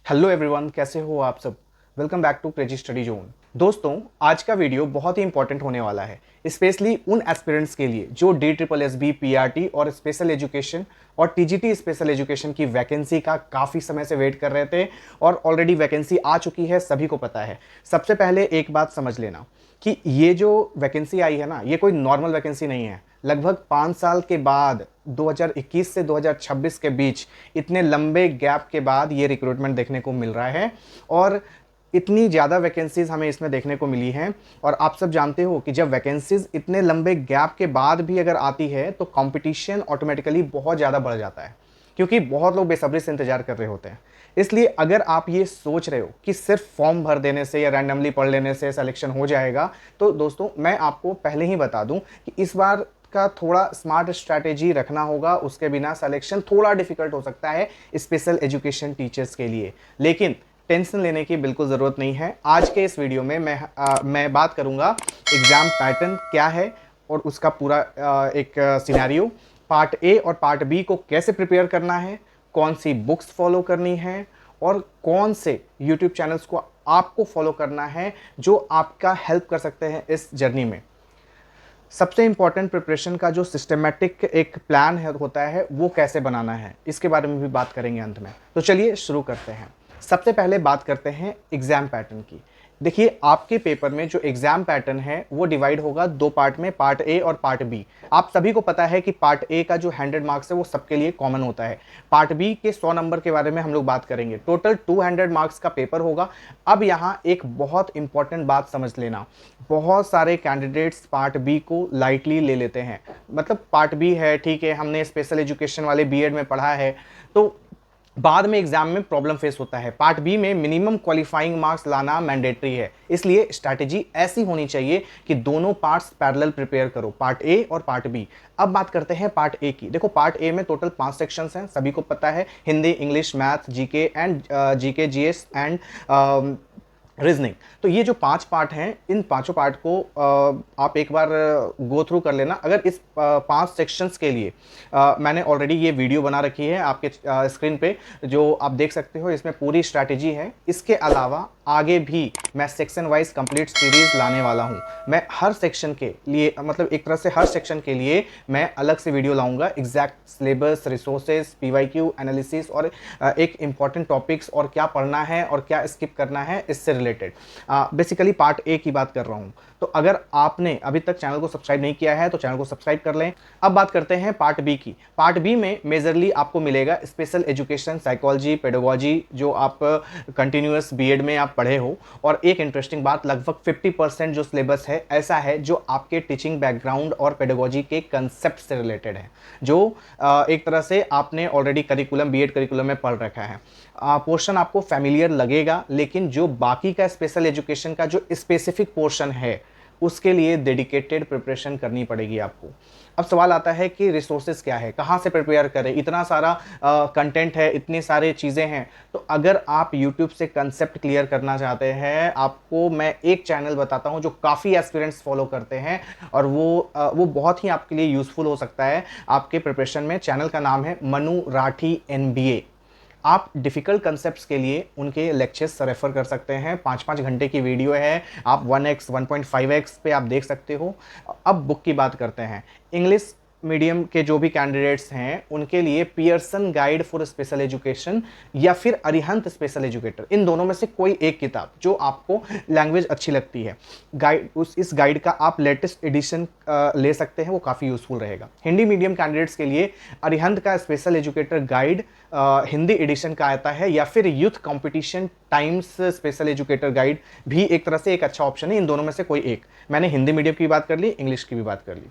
Hello everyone, कैसे हो आप सब। Welcome back to crazy study zone. दोस्तों, आज का वीडियो बहुत ही इंपॉर्टेंट होने वाला है, स्पेशली उन एस्पिरेंट्स के लिए जो DSSB, PRT और स्पेशल एजुकेशन और TGT स्पेशल एजुकेशन की वैकेंसी का काफ़ी समय से वेट कर रहे थे और ऑलरेडी वैकेंसी आ चुकी है, सभी को पता है। सबसे पहले एक बात समझ लेना कि ये जो वैकेंसी आई है ना, ये कोई नॉर्मल वैकेंसी नहीं है। लगभग 5 साल के बाद 2021 से 2026 के बीच इतने लंबे गैप के बाद ये रिक्रूटमेंट देखने को मिल रहा है और इतनी ज़्यादा वैकेंसीज हमें इसमें देखने को मिली हैं। और आप सब जानते हो कि जब वैकेंसीज इतने लंबे गैप के बाद भी अगर आती है तो कंपटीशन ऑटोमेटिकली बहुत ज़्यादा बढ़ जाता है, क्योंकि बहुत लोग बेसब्री से इंतजार कर रहे होते हैं। इसलिए अगर आप ये सोच रहे हो कि सिर्फ फॉर्म भर देने से या रैंडमली पढ़ लेने से सिलेक्शन हो जाएगा, तो दोस्तों मैं आपको पहले ही बता दूं कि इस बार का थोड़ा स्मार्ट स्ट्रैटेजी रखना होगा, उसके बिना सिलेक्शन थोड़ा डिफिकल्ट हो सकता है स्पेशल एजुकेशन टीचर्स के लिए। लेकिन टेंशन लेने की बिल्कुल ज़रूरत नहीं है। आज के इस वीडियो में मैं बात करूंगा एग्ज़ाम पैटर्न क्या है और उसका पूरा एक सिनेरियो, पार्ट ए और पार्ट बी को कैसे प्रिपेयर करना है, कौन सी बुक्स फॉलो करनी है और कौन से यूट्यूब चैनल्स को आपको फॉलो करना है जो आपका हेल्प कर सकते हैं इस जर्नी में। सबसे इंपॉर्टेंट प्रिपरेशन का जो सिस्टमेटिक एक प्लान है होता है वो कैसे बनाना है, इसके बारे में भी बात करेंगे अंत में। तो चलिए शुरू करते हैं। सबसे पहले बात करते हैं एग्जाम पैटर्न की। देखिए, आपके पेपर में जो एग्जाम पैटर्न है वो डिवाइड होगा दो पार्ट में, पार्ट ए और पार्ट बी। आप सभी को पता है कि पार्ट ए का जो 100 मार्क्स है वो सबके लिए कॉमन होता है। पार्ट बी के 100 नंबर के बारे में हम लोग बात करेंगे। टोटल 200 मार्क्स का पेपर होगा। अब यहाँ एक बहुत इंपॉर्टेंट बात समझ लेना, बहुत सारे कैंडिडेट्स पार्ट बी को लाइटली ले लेते हैं। मतलब पार्ट बी है, ठीक है, हमने स्पेशल एजुकेशन वाले बीएड में पढ़ा है, तो बाद में एग्जाम में प्रॉब्लम फेस होता है। पार्ट बी में मिनिमम क्वालिफाइंग मार्क्स लाना मैंडेटरी है, इसलिए स्ट्रैटेजी ऐसी होनी चाहिए कि दोनों पार्ट्स पैरेलल प्रिपेयर करो, पार्ट ए और पार्ट बी। अब बात करते हैं पार्ट ए की। देखो, पार्ट ए में टोटल 5 सेक्शंस हैं, सभी को पता है, Hindi, English, math, GK and GK, GS and reasoning. तो ये जो 5 पार्ट हैं, इन पांचों पार्ट को आप एक बार गो थ्रू कर लेना। अगर इस 5 सेक्शंस के लिए मैंने ऑलरेडी ये वीडियो बना रखी है आपके स्क्रीन पे, जो आप देख सकते हो, इसमें पूरी स्ट्रैटेजी है। इसके अलावा आगे भी मैं सेक्शन वाइज कंप्लीट सीरीज लाने वाला हूँ। मैं हर सेक्शन के लिए, मतलब एक तरह से हर सेक्शन के लिए मैं अलग से वीडियो लाऊंगा, exact syllabus, resources, PYQ analysis और एक इंपॉर्टेंट टॉपिक्स और क्या पढ़ना है और क्या स्किप करना है इससे रिलेटेड। बेसिकली पार्ट ए की बात कर रहा हूँ। तो अगर आपने अभी तक चैनल को सब्सक्राइब नहीं किया है तो चैनल को सब्सक्राइब कर लें। अब बात करते हैं पार्ट बी की। पार्ट बी में मेजरली आपको मिलेगा स्पेशल एजुकेशन, साइकोलॉजी, पेडागोजी, जो आप कंटिन्यूअस बीएड में आप पढ़े हो। और एक इंटरेस्टिंग बात, लगभग 50% जो सिलेबस है ऐसा है जो आपके टीचिंग बैकग्राउंड और पेडागोजी के कंसेप्ट से रिलेटेड है, जो एक तरह से आपने ऑलरेडी करिकुलम, बीएड करिकुलम में पढ़ रखा है। पोर्शन आपको फैमिलियर लगेगा, लेकिन जो बाकी का स्पेशल एजुकेशन का जो स्पेसिफिक पोर्शन है उसके लिए डेडिकेटेड प्रिपरेशन करनी पड़ेगी आपको। अब सवाल आता है कि रिसोर्सेज क्या है, कहाँ से प्रिपेयर करें, इतना सारा कंटेंट है, इतनी सारी चीज़ें हैं। तो अगर आप यूट्यूब से कंसेप्ट क्लियर करना चाहते हैं, आपको मैं एक चैनल बताता हूँ जो काफ़ी एस्पिरेंट्स फॉलो करते हैं और वो बहुत ही आपके लिए यूज़फुल हो सकता है आपके प्रिपरेशन में। चैनल का नाम है मनु राठी MBA। आप डिफ़िकल्ट कंसेप्ट्स के लिए उनके लेक्चर्स रेफ़र कर सकते हैं। 5-5 घंटे की वीडियो है, आप 1x 1.5x पे आप देख सकते हो। अब बुक की बात करते हैं। इंग्लिश मीडियम के जो भी कैंडिडेट्स हैं उनके लिए Pearson guide for special education या फिर अरिहंत स्पेशल एजुकेटर, इन दोनों में से कोई एक किताब जो आपको लैंग्वेज अच्छी लगती है, इस गाइड का आप लेटेस्ट एडिशन ले सकते हैं, वो काफ़ी यूज़फुल रहेगा। हिंदी मीडियम कैंडिडेट्स के लिए अरिहंत का special educator guide Hindi edition का आता है, या फिर youth competition times special educator guide भी एक तरह से एक अच्छा ऑप्शन है। इन दोनों में से कोई एक। मैंने हिंदी मीडियम की बात कर ली, इंग्लिश की भी बात कर ली।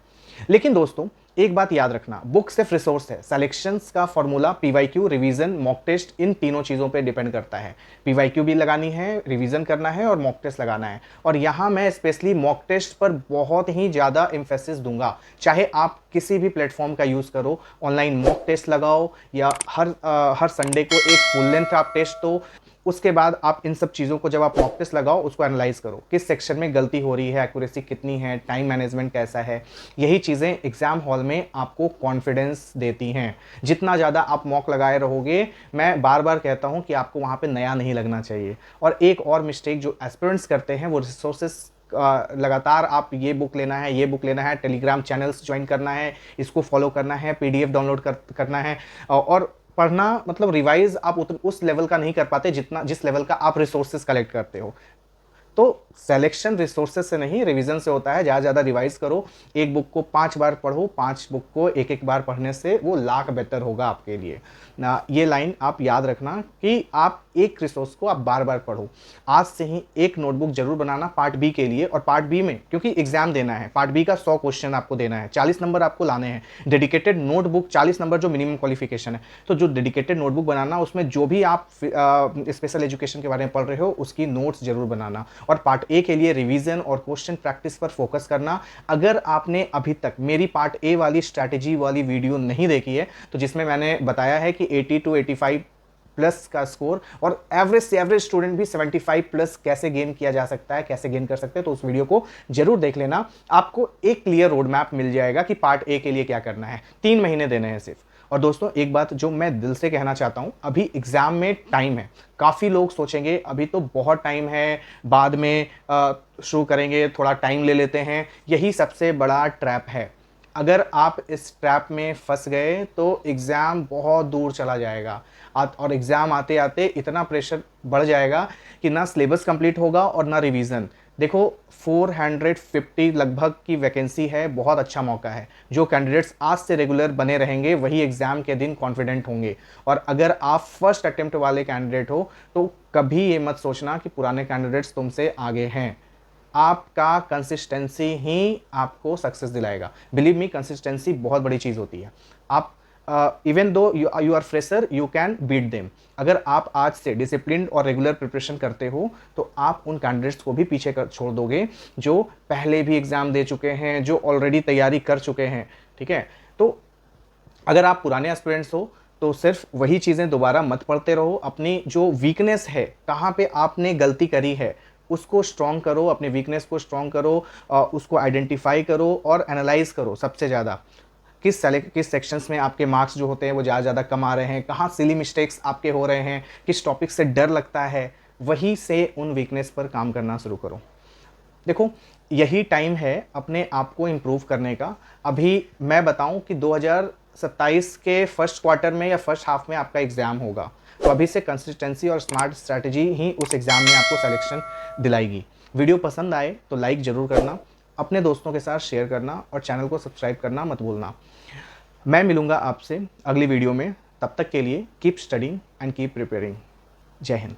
लेकिन दोस्तों, एक बात याद रखना, बुक सिर्फ रिसोर्स है। सिलेक्शंस का formula PYQ, revision, mock test, इन तीनों चीज़ों पे डिपेंड करता है। PYQ भी लगानी है, रिवीजन करना है और मॉक टेस्ट लगाना है। और यहाँ मैं स्पेशली मॉक टेस्ट पर बहुत ही ज़्यादा एम्फेसिस दूंगा। चाहे आप किसी भी प्लेटफॉर्म का यूज़ करो, ऑनलाइन मॉक टेस्ट लगाओ या हर संडे को एक फुल लेंथ आप टेस्ट दो। उसके बाद आप इन सब चीज़ों को जब आप मॉक टेस्ट लगाओ, उसको एनालाइज करो, किस सेक्शन में गलती हो रही है, एक्यूरेसी कितनी है, टाइम मैनेजमेंट कैसा है। यही चीज़ें एग्जाम हॉल में आपको कॉन्फिडेंस देती हैं। जितना ज़्यादा आप मॉक लगाए रहोगे, मैं बार बार कहता हूँ कि आपको वहाँ पे नया नहीं लगना चाहिए। और एक और मिस्टेक जो एस्पिरेंट्स करते हैं वो रिसोर्सेस लगातार आप ये बुक लेना है, ये बुक लेना है, टेलीग्राम चैनल्स ज्वाइन करना है, इसको फॉलो करना है, पीडीएफ डाउनलोड करना है, और पढ़ना मतलब रिवाइज आप उस लेवल का नहीं कर पाते जिस लेवल का आप रिसोर्सेज कलेक्ट करते हो। तो सिलेक्शन रिसोर्सेज से नहीं, रिवीजन से होता है। ज़्यादा रिवाइज करो, एक बुक को 5 बार पढ़ो, 5 बुक को एक एक बार पढ़ने से वो लाख बेहतर होगा आपके लिए ना। ये लाइन आप याद रखना कि आप एक रिसोर्स को आप बार बार पढ़ो। आज से ही एक नोटबुक जरूर बनाना पार्ट बी के लिए, और पार्ट बी में क्योंकि एग्जाम देना है, पार्ट बी का 100 क्वेश्चन आपको देना है, 40 नंबर आपको लाने हैं। डेडिकेटेड नोटबुक 40 नंबर जो मिनिमम क्वालिफिकेशन है, तो जो डेडिकेटेड नोटबुक बनाना, उसमें जो भी आप स्पेशल एजुकेशन के बारे में पढ़ रहे हो उसकी नोट्स जरूर बनाना, और पार्ट ए के लिए रिवीजन और क्वेश्चन प्रैक्टिस पर फोकस करना। अगर आपने अभी तक मेरी पार्ट ए वाली स्ट्रैटेजी वाली वीडियो नहीं देखी है, तो जिसमें मैंने बताया है कि 80 to 85 प्लस का स्कोर और एवरेज से एवरेज स्टूडेंट भी 75 प्लस कैसे गेन किया जा सकता है, कैसे गेन कर सकते हैं, तो उस वीडियो को जरूर देख लेना। आपको एक क्लियर रोड मैप मिल जाएगा कि पार्ट ए के लिए क्या करना है। 3 महीने देने हैं सिर्फ। और दोस्तों एक बात जो मैं दिल से कहना चाहता हूं, अभी एग्जाम में टाइम है। काफ़ी लोग सोचेंगे अभी तो बहुत टाइम है, बाद में शुरू करेंगे, थोड़ा टाइम ले लेते हैं। यही सबसे बड़ा ट्रैप है। अगर आप इस ट्रैप में फंस गए तो एग्ज़ाम बहुत दूर चला जाएगा, और एग्ज़ाम आते आते इतना प्रेशर बढ़ जाएगा कि ना सिलेबस कंप्लीट होगा और ना रिवीजन। देखो 450 लगभग की वैकेंसी है, बहुत अच्छा मौका है। जो कैंडिडेट्स आज से रेगुलर बने रहेंगे वही एग्ज़ाम के दिन कॉन्फिडेंट होंगे। और अगर आप फर्स्ट अटेम्प्ट वाले कैंडिडेट हो तो कभी ये मत सोचना कि पुराने कैंडिडेट्स तुमसे आगे हैं। आपका कंसिस्टेंसी ही आपको सक्सेस दिलाएगा। बिलीव मी, कंसिस्टेंसी बहुत बड़ी चीज़ होती है। आप even though you are fresher, you can beat them. अगर आप आज से डिसिप्लिन और रेगुलर प्रिपरेशन करते हो तो आप उन कैंडिडेट्स को भी पीछे कर छोड़ दोगे जो पहले भी एग्ज़ाम दे चुके हैं, जो ऑलरेडी तैयारी कर चुके हैं। ठीक है, तो अगर आप पुराने एस्पिरेंट्स हो तो सिर्फ वही चीज़ें दोबारा मत पढ़ते रहो। अपनी जो वीकनेस है, कहाँ पे आपने गलती करी है, उसको स्ट्रॉन्ग करो, अपने वीकनेस को स्ट्रॉन्ग करो, उसको आइडेंटिफाई करो और एनालाइज करो। सबसे ज़्यादा किस सेक्शंस में आपके मार्क्स जो होते हैं वो ज़्यादा कम आ रहे हैं, कहाँ सिली मिस्टेक्स आपके हो रहे हैं, किस टॉपिक से डर लगता है, वहीं से उन वीकनेस पर काम करना शुरू करो। देखो यही टाइम है अपने आप को इम्प्रूव करने का। अभी मैं बताऊं कि 2027 के फर्स्ट क्वार्टर में या फर्स्ट हाफ में आपका एग्ज़ाम होगा, तो अभी से कंसिस्टेंसी और स्मार्ट स्ट्रैटेजी ही उस एग्ज़ाम में आपको सिलेक्शन दिलाएगी। वीडियो पसंद आए तो लाइक ज़रूर करना, अपने दोस्तों के साथ शेयर करना और चैनल को सब्सक्राइब करना मत भूलना। मैं मिलूँगा आपसे अगली वीडियो में, तब तक के लिए keep studying and keep preparing. जय हिंद।